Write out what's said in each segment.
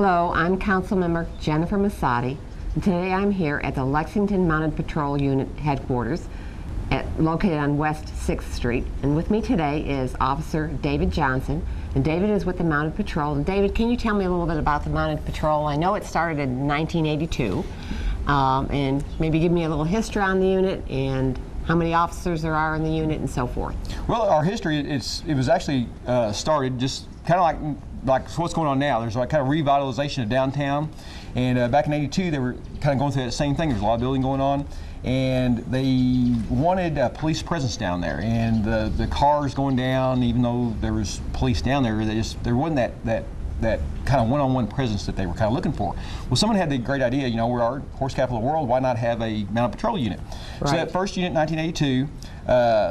Hello, I'm Councilmember Jennifer Mossotti, and today I'm here at the Lexington Mounted Patrol Unit headquarters located on West 6th Street. And with me today is Officer David Johnson, and David is with the Mounted Patrol. And David, can you tell me a little bit about the Mounted Patrol? I know it started in 1982, and maybe give me a little history on the unit and how many officers there are in the unit and so forth. Well, our history, it was actually started just kind of like what's going on now. There's like kind of revitalization of downtown, and back in '82 they were kind of going through that same thing. There's a lot of building going on, and they wanted a police presence down there, and the cars going down, even though there was police down there, there wasn't that kind of one-on-one presence that they were kind of looking for. Well, someone had the great idea, you know, we're our horse capital of the world, why not have a mounted patrol unit? Right. So that first unit in 1982,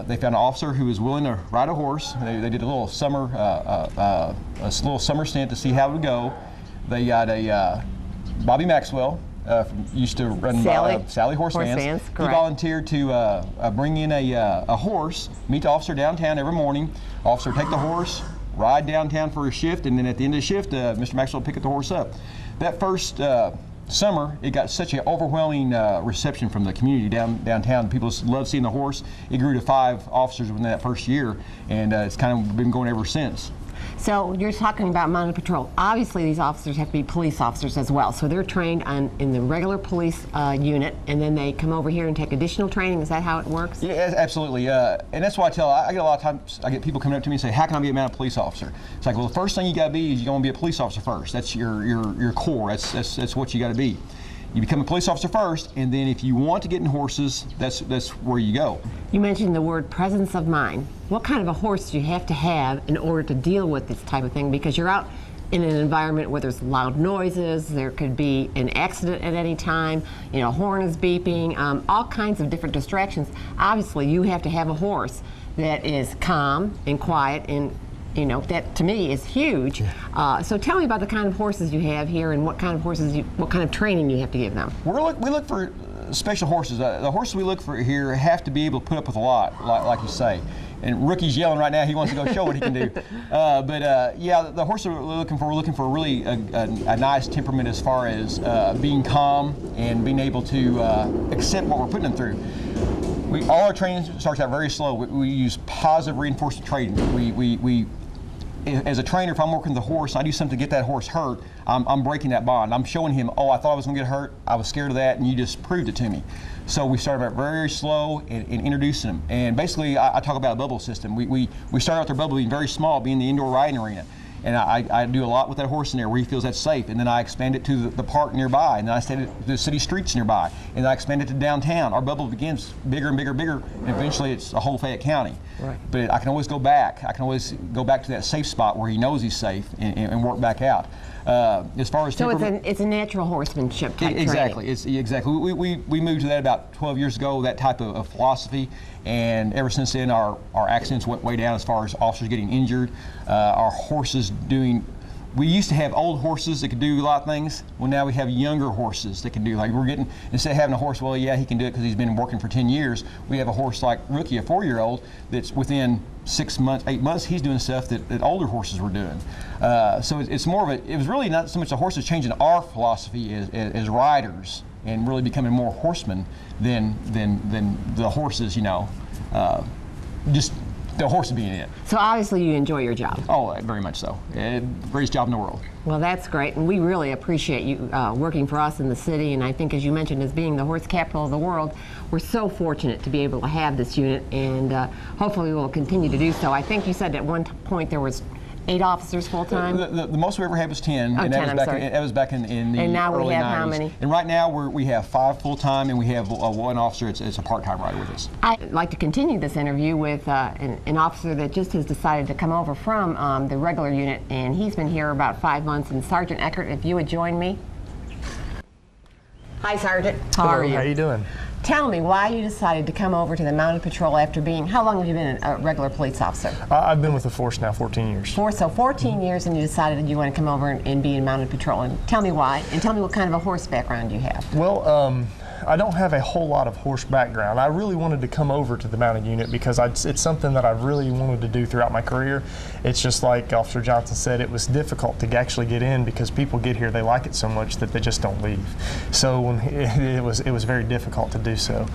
they found an officer who was willing to ride a horse. They did a little summer stint to see how it would go. They got a Bobby Maxwell, used to run Sally Horse Vans. He volunteered to bring in a horse, meet the officer downtown every morning. Officer would take the horse, ride downtown for a shift, and then at the end of the shift, Mr. Maxwell would pick the horse up. That first summer, it got such an overwhelming reception from the community downtown. People loved seeing the horse. It grew to 5 officers within that first year, and it's kind of been going ever since. So you're talking about mounted patrol. Obviously, these officers have to be police officers as well. So they're trained in the regular police unit, and then they come over here and take additional training. Is that how it works? Yeah, absolutely. And that's why I get a lot of times, I get people coming up to me and say, how can I be a mounted police officer? It's like, well, the first thing you got to be is you want to be a police officer first. That's your core. That's what you got to be. You become a police officer first, and then if you want to get in horses, that's where you go. You mentioned the word presence of mind. What kind of a horse do you have to have in order to deal with this type of thing? Because you're out in an environment where there's loud noises, there could be an accident at any time, you know, horn is beeping, all kinds of different distractions. Obviously, you have to have a horse that is calm and quiet, and you know, that to me is huge. So tell me about the kind of horses you have here and what kind of horses, what kind of training you have to give them. We look for special horses. The horses we look for here have to be able to put up with a lot, like you say. And Rookie's yelling right now, he wants to go show what he can do. Yeah, the horse we're looking for really a nice temperament as far as being calm and being able to accept what we're putting them through. All our training starts out very slow. We use positive reinforcement training. As a trainer, if I'm working the horse, I do something to get that horse hurt, I'm breaking that bond. I'm showing him, oh, I thought I was going to get hurt, I was scared of that, and you just proved it to me. So we started out very slow and introducing them. And basically, I talk about a bubble system. We start out their bubble being very small, being the indoor riding arena. And I do a lot with that horse in there where he feels that's safe. And then I expand it to the park nearby, and then I expand it to the city streets nearby, and then I expand it to downtown. Our bubble begins bigger and bigger and bigger, and eventually it's a whole Fayette County. Right. But I can always go back. I can always go back to that safe spot where he knows he's safe and work back out. As far as so it's a natural horsemanship type exactly. training. Exactly. We moved to that about 12 years ago, that type of philosophy, and ever since then our accidents went way down as far as officers getting injured. Our horses we used to have old horses that could do a lot of things. Well, now we have younger horses that can do, like instead of having a horse, well, yeah, he can do it because he's been working for 10 years. We have a horse like Rookie, a 4-year-old, that's within 6 months, 8 months, he's doing stuff that older horses were doing. So it's more of it was really not so much the horses changing our philosophy as riders and really becoming more horsemen than the horses, you know, just the horse being it. So obviously you enjoy your job. Oh, very much so. Greatest job in the world. Well, that's great, and we really appreciate you working for us in the city, and I think, as you mentioned, as being the horse capital of the world, we're so fortunate to be able to have this unit, and hopefully we'll continue to do so. I think you said at one point there was 8 officers full-time? The most we ever had was 10, and 10, that was back in the And now early we have 90s. How many? And right now we have 5 full-time, and we have 1 officer. It's a part-time rider with us. I'd like to continue this interview with an officer that just has decided to come over from the regular unit, and he's been here about 5 months. And Sergeant Eckert, if you would join me. Hi, Sergeant. How are you? How are you doing? Tell me why you decided to come over to the Mounted Patrol after being, how long have you been a regular police officer? I've been with the force now 14 years. So 14 years, and you decided you want to come over and be in Mounted Patrol. And tell me why, and tell me what kind of a horse background you have. Well, don't have a whole lot of horse background. I really wanted to come over to the mounted unit because it's something that I've really wanted to do throughout my career. It's just like Officer Johnson said, it was difficult to actually get in because people get here, they like it so much that they just don't leave. So when it was very difficult to do so.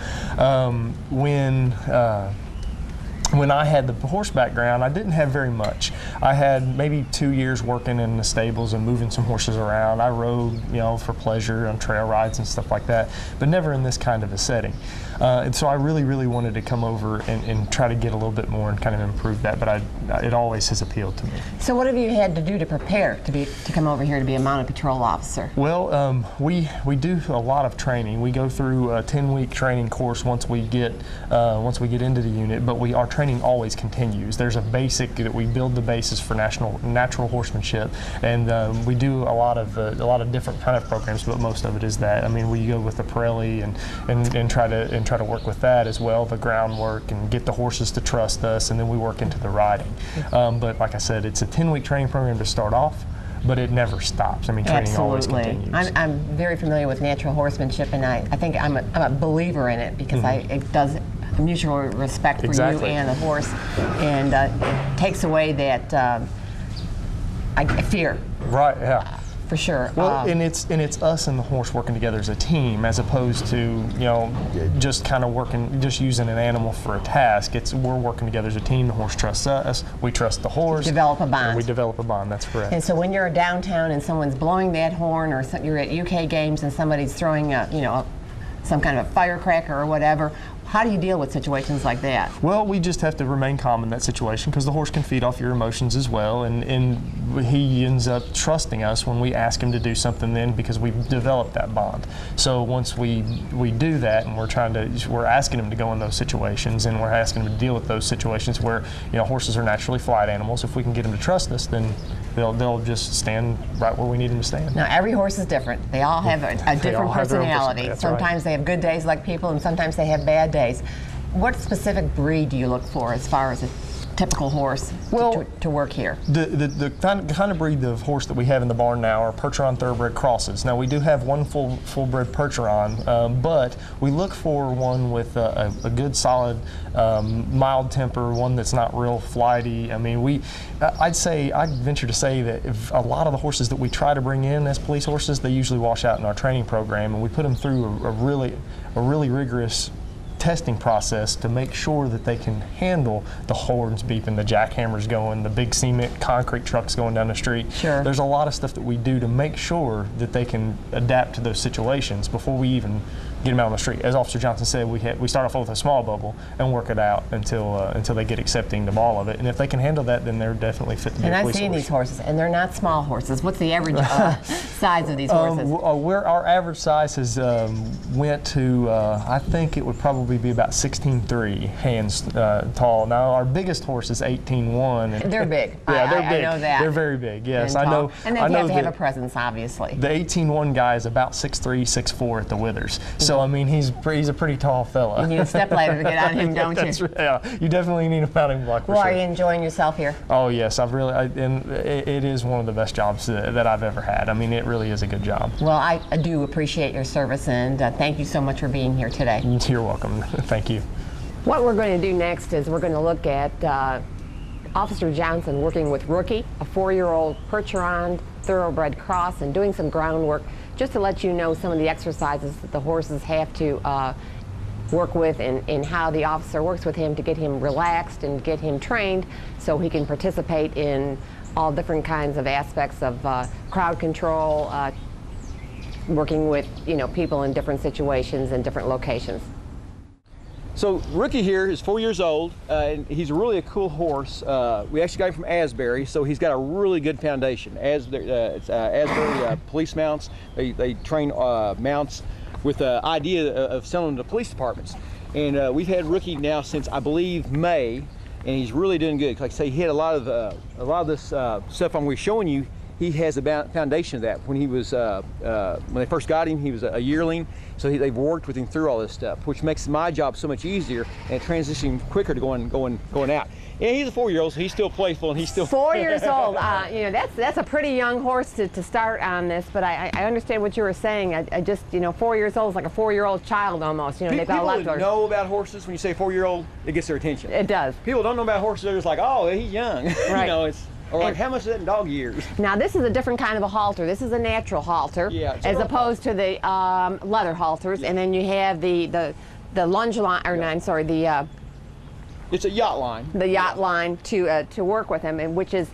When I had the horse background, I didn't have very much. I had maybe 2 years working in the stables and moving some horses around. I rode, for pleasure on trail rides and stuff like that, but never in this kind of a setting. And so I really, really wanted to come over and try to get a little bit more and kind of improve that, but it always has appealed to me. So what have you had to do to prepare to come over here to be a mounted patrol officer? Well, we do a lot of training. We go through a 10-week training course once we get into the unit, but our training always continues. There's a basic that we build the basis for natural horsemanship, and we do a lot of different kind of programs, but most of it is that. I mean, we go with the Pirelli and try to work with that as well, the groundwork, and get the horses to trust us, and then we work into the riding. But like I said, it's a 10-week training program to start off, but it never stops. I mean, training always continues. I'm very familiar with natural horsemanship, and I think I'm a believer in it because it does mutual respect for you and the horse, and it takes away that fear. Right, yeah. For sure. Well, and it's us and the horse working together as a team, as opposed to just kind of just using an animal for a task. We're working together as a team. The horse trusts us. We trust the horse. Develop a bond. And we develop a bond. That's correct. And so when you're downtown and someone's blowing that horn, or you're at UK games and somebody's throwing some kind of a firecracker or whatever, how do you deal with situations like that? Well, we just have to remain calm in that situation because the horse can feed off your emotions as well, and he ends up trusting us when we ask him to do something then because we've developed that bond. So once we do that, and we're asking him to go in those situations, and we're asking him to deal with those situations where horses are naturally flight animals. If we can get him to trust us, then they'll just stand right where we need them to stand. Now, every horse is different. They all have a different personality. Sometimes they have good days like people, and sometimes they have bad days. What specific breed do you look for as far as a typical horse to work here? The kind of breed of horse that we have in the barn now are Percheron thoroughbred crosses. Now, we do have one full-bred Percheron, but we look for one with a good, solid, mild temper, one that's not real flighty. I mean, I'd venture to say that if a lot of the horses that we try to bring in as police horses, they usually wash out in our training program, and we put them through a really rigorous testing process to make sure that they can handle the horns beeping, the jackhammers going, the big cement concrete trucks going down the street. Sure. There's a lot of stuff that we do to make sure that they can adapt to those situations before we even get them out on the street. As Officer Johnson said, we start off with a small bubble and work it out until they get accepting of all of it. And if they can handle that, then they're definitely fit to be a police horse. And I've seen these horses, and they're not small horses. What's the average size of these horses? Our average size has went to, I think it would probably be about 16'3" hands tall. Now, our biggest horse is 18'1". They're big. Yeah, they're big. I know that. They're very big, yes. And I know. And they have to have a presence, obviously. The 18'1" guy is about 6'3", 6'4" at the withers. So, I mean, he's a pretty tall fella. You need a stepladder to get on him, don't you? Yeah, you definitely need a mounting block for sure. Are you enjoying yourself here? Oh, yes. And it is one of the best jobs that I've ever had. I mean, it really is a good job. Well, I do appreciate your service, and thank you so much for being here today. You're welcome. Thank you. What we're going to do next is we're going to look at Officer Johnson working with Rookie, a 4-year-old Percheron thoroughbred cross, and doing some groundwork just to let you know some of the exercises that the horses have to work with, and how the officer works with him to get him relaxed and get him trained so he can participate in all different kinds of aspects of crowd control, working with people in different situations and different locations. So Rookie here is 4 years old, and he's really a cool horse. We actually got him from Asbury, so he's got a really good foundation. It's Asbury police mounts. They train mounts with the idea of selling them to police departments. And we've had Rookie now since, I believe, May, and he's really doing good. Like I say, he had a lot of this stuff I'm showing you. he has a foundation of that. When he was, when they first got him, he was a yearling, so they've worked with him through all this stuff, which makes my job so much easier and transitioning quicker to going out. Yeah, he's a 4-year-old, so he's still playful and he's still 4 years old. You know, that's a pretty young horse to start on this. But I understand what you were saying. I just, you know, 4 years old is like a 4-year-old child almost. You know, they've got a lot People to that know about horses, when you say 4-year-old, it gets their attention. It does. People don't know about horses. They're just like, oh, he's young. Right. You know, it's. Or like, how much is that in dog years? Now this is a different kind of a halter. This is a natural halter, Yeah, as opposed to the leather halters. Yeah. And then you have the lunge line, or no, I'm sorry, the it's a yacht line. The yacht line to work with him, and which is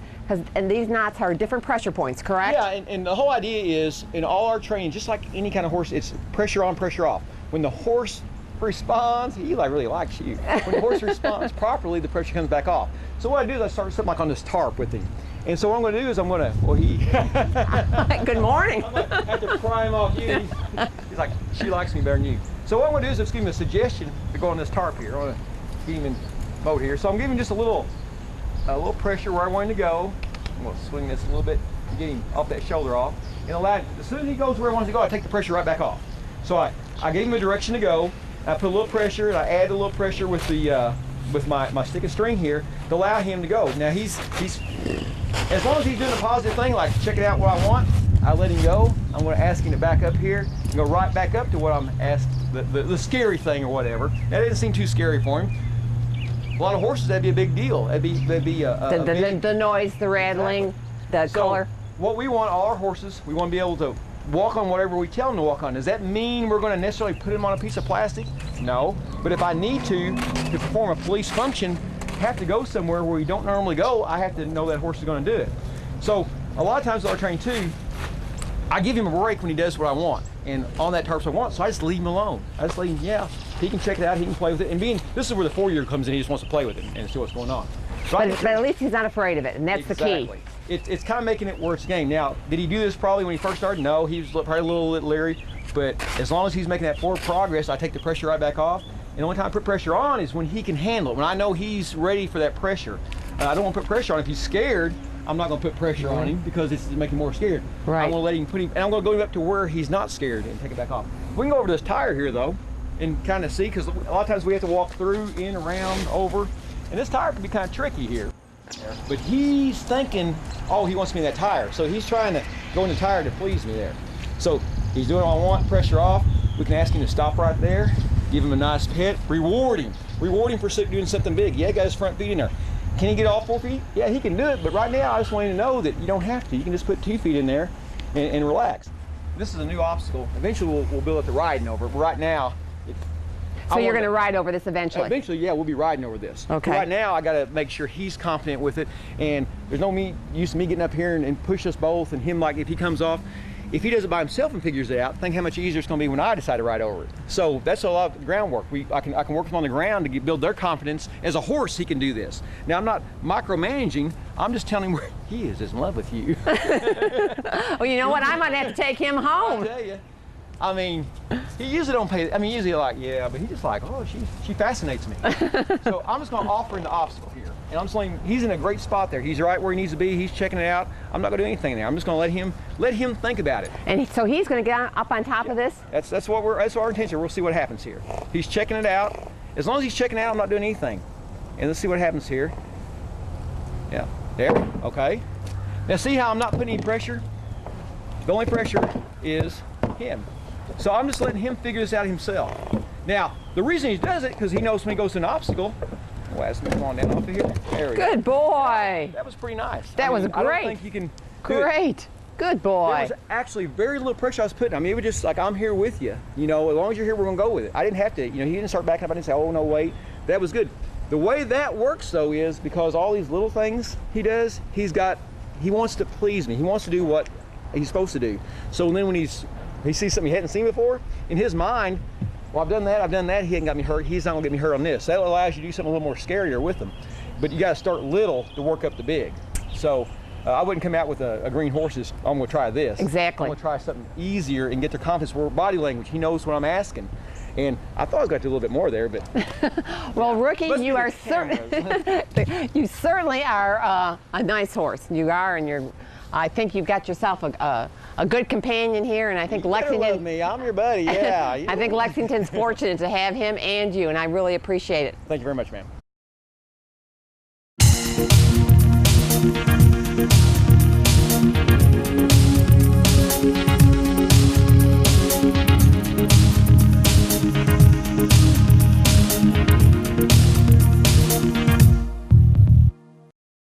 and these knots are different pressure points, correct? Yeah, and the whole idea is in all our training, just like any kind of horse, it's pressure on, pressure off. When the horse responds, he like really likes you. When the horse responds properly, the pressure comes back off. So what I do is I start something like on this tarp with him. And so what I'm going to do is I'm going to, well, he... Good morning. I'm going to have to pry him off you. He's like, she likes me better than you. So what I'm going to do is just give him a suggestion to go on this tarp here. I want to get him in mode here. So I'm giving him just a little pressure where I want him to go. I'm going to swing this a little bit to get him off that shoulder off. And allow, as soon as he goes where he wants to go, I take the pressure right back off. So I give him a direction to go. I put a little pressure, and I add a little pressure with the with my stick and string here to allow him to go. Now he's as long as he's doing a positive thing, like checking out what I want, I let him go. I'm going to ask him to back up here and go right back up to what I'm asked, the scary thing or whatever. That didn't seem too scary for him. A lot of horses, that'd be a big deal. That'd be the noise, the rattling, the color. What we want all our horses, we want to be able to walk on whatever we tell them to walk on. Does that mean we're going to necessarily put them on a piece of plastic? No. But if I need to perform a police function, have to go somewhere where we don't normally go, I have to know that horse is going to do it. So a lot of times with our training too, I give him a break when he does what I want. And on that tarps I want, so I just leave him alone. I just leave him, yeah, he can check it out, he can play with it. And this is where the 4-year comes in, he just wants to play with it and see what's going on. So but at least he's not afraid of it, and that's exactly. the key. It's kind of making it where it's a game. Now, did he do this probably when he first started? No, he was probably a little leery. But as long as he's making that forward progress, I take the pressure right back off. And the only time I put pressure on is when he can handle it. When I know he's ready for that pressure. I don't want to put pressure on. If he's scared, I'm not going to put pressure on him because it's making him more scared. Right. I'm going to let him put him, and I'm going to go up to where he's not scared and take it back off. We can go over to this tire here though and kind of see, because a lot of times we have to walk through, in, around, over. And this tire can be kind of tricky here. But he's thinking, oh, he wants me in that tire. So he's trying to go in the tire to please me there. So he's doing what I want, pressure off. We can ask him to stop right there, give him a nice pet, reward him for doing something big. Yeah, he got his front feet in there. Can he get all 4 feet? Yeah, he can do it, but right now I just want him to know that you don't have to. You can just put 2 feet in there and relax. This is a new obstacle. Eventually we'll build it to riding over, but right now, so you're going to ride over this eventually? Eventually, yeah, we'll be riding over this. Okay. But right now, I got to make sure he's confident with it, and there's no use of me getting up here and push us both, and him, like, if he comes off, if he does it by himself and figures it out, think how much easier it's going to be when I decide to ride over it. So that's a lot of groundwork. I can work with him on the ground to build their confidence. As a horse, he can do this. Now, I'm not micromanaging. I'm just telling him where he is in love with you. Well, you know what? I might have to take him home. I tell you. I mean, he usually don't pay. I mean, usually like, yeah, but he just like, oh, she fascinates me. So I'm just going to offer him the obstacle here, and I'm just letting, he's in a great spot there. He's right where he needs to be. He's checking it out. I'm not going to do anything there. I'm just going to let him think about it. And so he's going to get up on top of this. That's our intention. We'll see what happens here. He's checking it out. As long as he's checking it out, I'm not doing anything. And let's see what happens here. Yeah, there. Okay. Now see how I'm not putting any pressure? The only pressure is him. So I'm just letting him figure this out himself. Now, the reason he does it, because he knows when he goes to an obstacle. Well, let's come on down off of here. There we go. Good boy. That was pretty nice. That was great. I don't think you can Great. Good boy. There was actually very little pressure I was putting. I mean, it was just like, I'm here with you. You know, as long as you're here, we're going to go with it. I didn't have to, you know, he didn't start backing up. I didn't say, oh, no, wait. That was good. The way that works, though, is because all these little things he does, he wants to please me. He wants to do what he's supposed to do. So then when he sees something he hadn't seen before, in his mind, well, I've done that, he hasn't got me hurt, he's not gonna get me hurt on this. That allows you to do something a little more scarier with them. But you gotta start little to work up the big. So I wouldn't come out with a green horses, I'm gonna try this. Exactly. I'm gonna try something easier and get their confidence, where body language, he knows what I'm asking. And I thought I was going to do a little bit more there, but... Well, Rookie, you are you certainly are a nice horse. You are, and you're I think you've got yourself a good companion here, and I think You better love Lexington. me. I'm your buddy. Yeah. I think Lexington's fortunate to have him and you, and I really appreciate it. Thank you very much, ma'am.